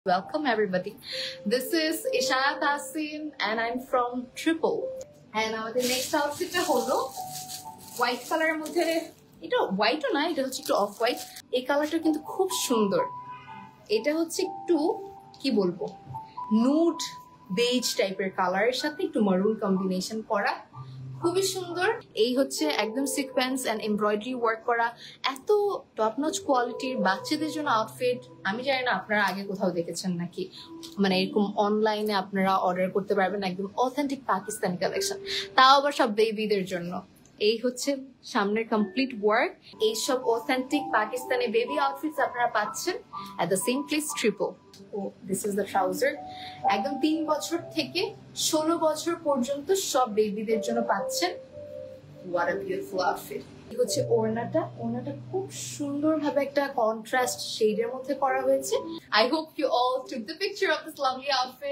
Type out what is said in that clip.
Welcome everybody. This is Ishaya Tassim and I'm from Triple. And আমাদের next outfitটা হলো white কালারের মধ্যে, এটা হোয়াইটও না, এটা হচ্ছে একটু অফ হোয়াইট। এই কালারটা কিন্তু খুব সুন্দর। এটা হচ্ছে একটু কি বলবো, নুড বেজ টাইপের কালারের সাথে একটু মারুন কম্বিনেশন করা, খুবই সুন্দর। এই হচ্ছে একদম সিকোয়েন্স এন্ড এমব্রয়ডারি ওয়ার্ক করা, এত টপ নচ কোয়ালিটির বাচ্চাদের জন্য আউটফিট আমি জানি না আপনারা আগে কোথাও দেখেছেন নাকি। মানে এরকম অনলাইনে আপনারা অর্ডার করতে পারবেন একদম অথেন্টিক পাকিস্তানি কালেকশন, তাও আবার সব বেবিদের জন্য। এই হচ্ছে সামনের কমপ্লিট ওয়ার্ক। এইসব অথেন্টিক পাকিস্তানি বেবি আউটফিটস আপনারা পাচ্ছেন at the same place triple. Oh this is the trouser. একদম 3 বছর থেকে 16 বছর পর্যন্ত সব বেবিদের জন্য পাচ্ছেন। What a beautiful outfit. এই হচ্ছে ওড়নাটা। ওড়নাটা খুব সুন্দরভাবে একটা কন্ট্রাস্ট শেডের মধ্যে করা হয়েছে। I hope you all took the picture of this lovely outfit.